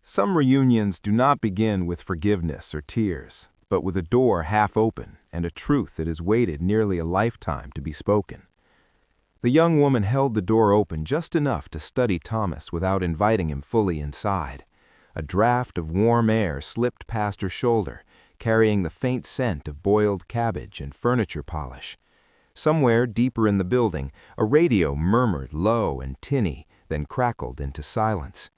Some reunions do not begin with forgiveness or tears, but with a door half open and a truth that has waited nearly a lifetime to be spoken. The young woman held the door open just enough to study Thomas without inviting him fully inside. A draft of warm air slipped past her shoulder, carrying the faint scent of boiled cabbage and furniture polish. Somewhere deeper in the building, a radio murmured low and tinny, then crackled into silence.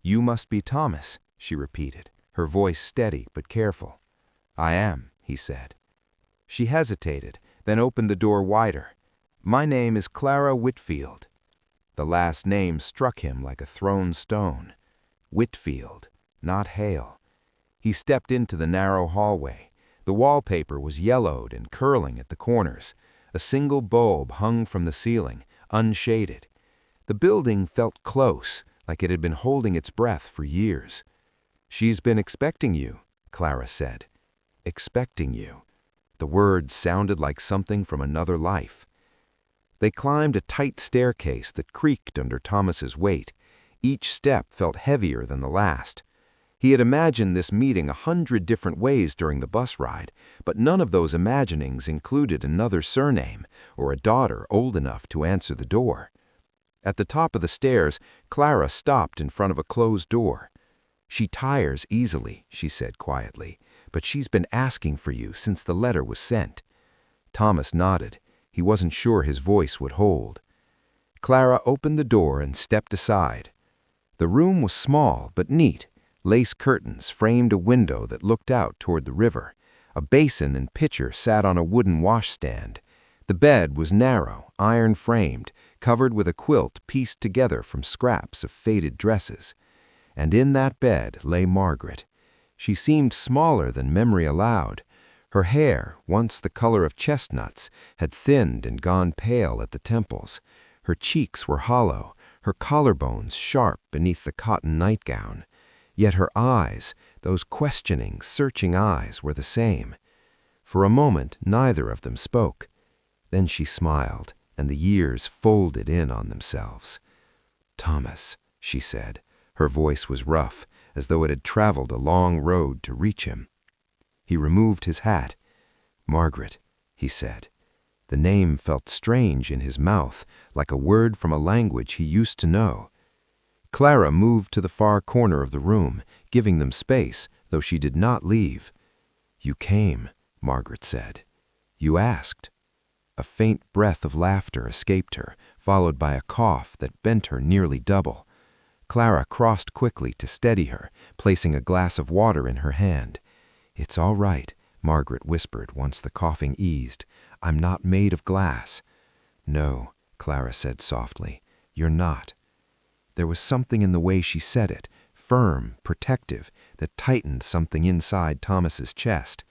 "You must be Thomas," she repeated, her voice steady but careful. "I am," he said. She hesitated, then opened the door wider. "My name is Clara Whitfield." The last name struck him like a thrown stone. Whitfield, not Hale. He stepped into the narrow hallway. The wallpaper was yellowed and curling at the corners. A single bulb hung from the ceiling, unshaded. The building felt close, like it had been holding its breath for years. "She's been expecting you," Clara said. "Expecting you." The words sounded like something from another life. They climbed a tight staircase that creaked under Thomas's weight. Each step felt heavier than the last. He had imagined this meeting 100 different ways during the bus ride, but none of those imaginings included another surname or a daughter old enough to answer the door. At the top of the stairs, Clara stopped in front of a closed door. "She tires easily," she said quietly, "but she's been asking for you since the letter was sent." Thomas nodded. He wasn't sure his voice would hold. Clara opened the door and stepped aside. The room was small but neat. Lace curtains framed a window that looked out toward the river. A basin and pitcher sat on a wooden washstand. The bed was narrow, iron-framed, covered with a quilt pieced together from scraps of faded dresses. And in that bed lay Margaret. She seemed smaller than memory allowed. Her hair, once the color of chestnuts, had thinned and gone pale at the temples. Her cheeks were hollow, her collarbones sharp beneath the cotton nightgown. Yet her eyes, those questioning, searching eyes, were the same. For a moment, neither of them spoke. Then she smiled, and the years folded in on themselves. "Thomas," she said. Her voice was rough, as though it had traveled a long road to reach him. He removed his hat. "Margaret," he said. The name felt strange in his mouth, like a word from a language he used to know. Clara moved to the far corner of the room, giving them space, though she did not leave. "You came," Margaret said. "You asked." A faint breath of laughter escaped her, followed by a cough that bent her nearly double. Clara crossed quickly to steady her, placing a glass of water in her hand. "It's all right," Margaret whispered once the coughing eased. "I'm not made of glass." "No," Clara said softly, "you're not." There was something in the way she said it, firm, protective, that tightened something inside Thomas's chest.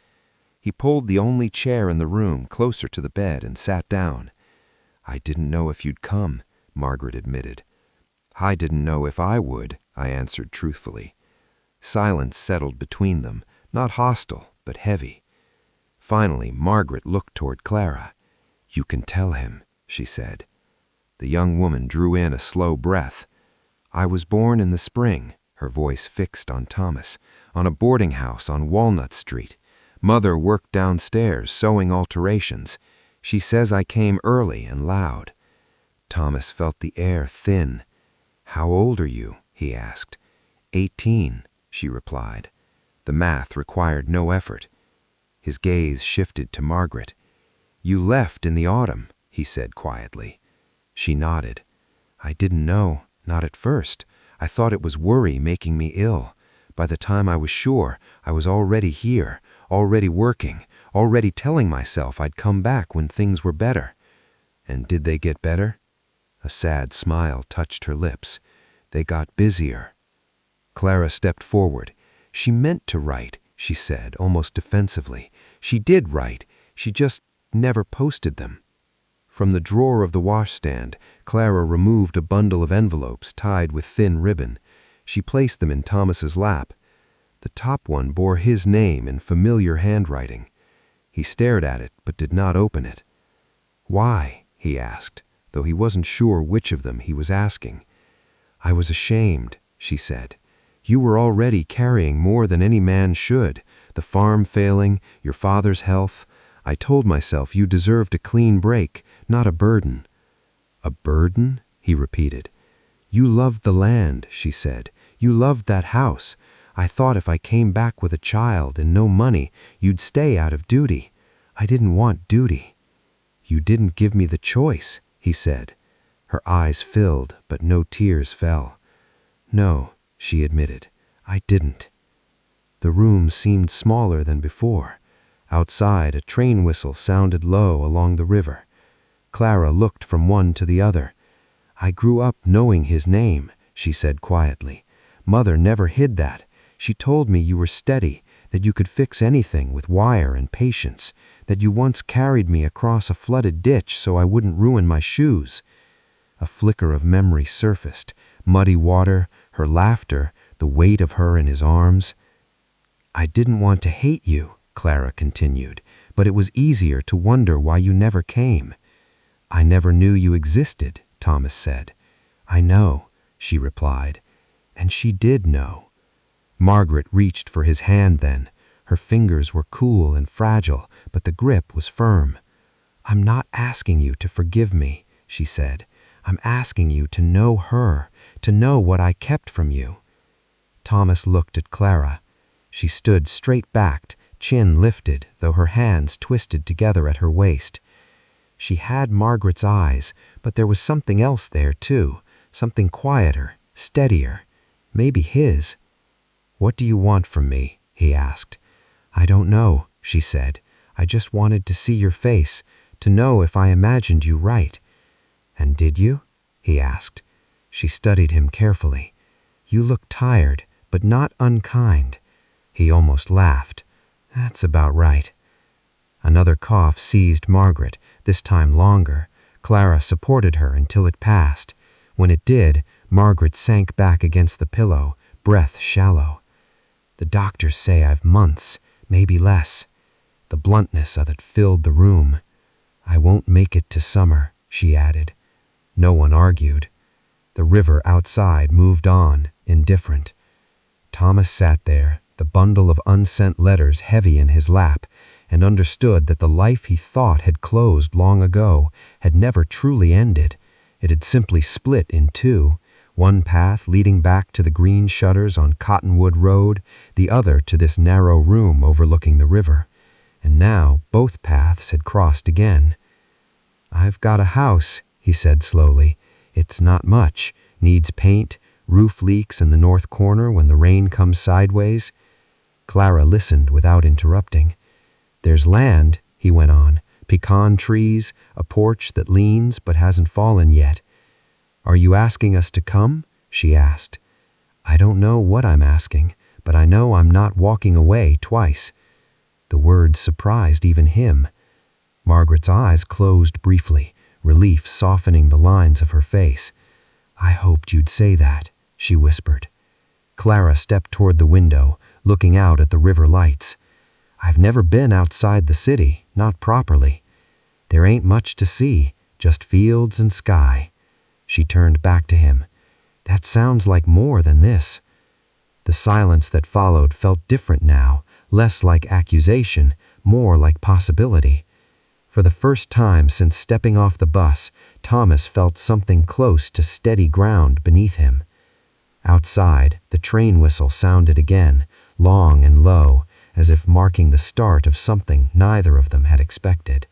He pulled the only chair in the room closer to the bed and sat down. "I didn't know if you'd come," Margaret admitted. "I didn't know if I would," I answered truthfully. Silence settled between them, not hostile, but heavy. Finally, Margaret looked toward Clara. "You can tell him," she said. The young woman drew in a slow breath. "I was born in the spring," her voice fixed on Thomas, "on a boarding house on Walnut Street. Mother worked downstairs sewing alterations. She says I came early and loud." Thomas felt the air thin. "How old are you?" he asked. 18, she replied. The math required no effort. His gaze shifted to Margaret. "You left in the autumn," he said quietly. She nodded. "I didn't know, not at first. I thought it was worry making me ill. By the time I was sure, I was already here, already working, already telling myself I'd come back when things were better." "And did they get better?" A sad smile touched her lips. "They got busier." Clara stepped forward. "She meant to write," she said, almost defensively. "She did write. She just never posted them." From the drawer of the washstand, Clara removed a bundle of envelopes tied with thin ribbon. She placed them in Thomas's lap. The top one bore his name in familiar handwriting. He stared at it, but did not open it. "Why?" he asked, though he wasn't sure which of them he was asking. "I was ashamed," she said. You were already carrying more than any man should, the farm failing, your father's health. I told myself you deserved a clean break, not a burden." "A burden?" he repeated. "You loved the land," she said. "You loved that house. I thought if I came back with a child and no money, you'd stay out of duty. I didn't want duty." "You didn't give me the choice," he said. Her eyes filled, but no tears fell. "No," she admitted, "I didn't." The room seemed smaller than before. Outside, a train whistle sounded low along the river. Clara looked from one to the other. "I grew up knowing his name," she said quietly. "Mother never hid that. She told me you were steady, that you could fix anything with wire and patience, that you once carried me across a flooded ditch so I wouldn't ruin my shoes." A flicker of memory surfaced. Muddy water, her laughter, the weight of her in his arms. "I didn't want to hate you," Clara continued, "but it was easier to wonder why you never came." "I never knew you existed," Thomas said. "I know," she replied. And she did know. Margaret reached for his hand then. Her fingers were cool and fragile, but the grip was firm. "I'm not asking you to forgive me," she said. "I'm asking you to know her, to know what I kept from you." Thomas looked at Clara. She stood straight-backed, chin lifted, though her hands twisted together at her waist. She had Margaret's eyes, but there was something else there, too, something quieter, steadier, maybe his. "What do you want from me?" he asked. "I don't know," she said. "I just wanted to see your face, to know if I imagined you right." "And did you?" he asked. She studied him carefully. "You look tired, but not unkind." He almost laughed. "That's about right." Another cough seized Margaret, this time longer. Clara supported her until it passed. When it did, Margaret sank back against the pillow, breath shallow. "The doctors say I've months, maybe less." The bluntness of it filled the room. "I won't make it to summer," she added. No one argued. The river outside moved on, indifferent. Thomas sat there, the bundle of unsent letters heavy in his lap, and understood that the life he thought had closed long ago had never truly ended. It had simply split in two, one path leading back to the green shutters on Cottonwood Road, the other to this narrow room overlooking the river. And now both paths had crossed again. "I've got a house," he said slowly. "It's not much, needs paint, roof leaks in the north corner when the rain comes sideways." Clara listened without interrupting. "There's land," he went on, "pecan trees, a porch that leans but hasn't fallen yet." "Are you asking us to come?" she asked. "I don't know what I'm asking, but I know I'm not walking away twice." The words surprised even him. Margaret's eyes closed briefly, relief softening the lines of her face. "I hoped you'd say that," she whispered. Clara stepped toward the window, looking out at the river lights. "I've never been outside the city, not properly. There ain't much to see, just fields and sky." She turned back to him. "That sounds like more than this." The silence that followed felt different now, less like accusation, more like possibility. For the first time since stepping off the bus, Thomas felt something close to steady ground beneath him. Outside, the train whistle sounded again, long and low, as if marking the start of something neither of them had expected.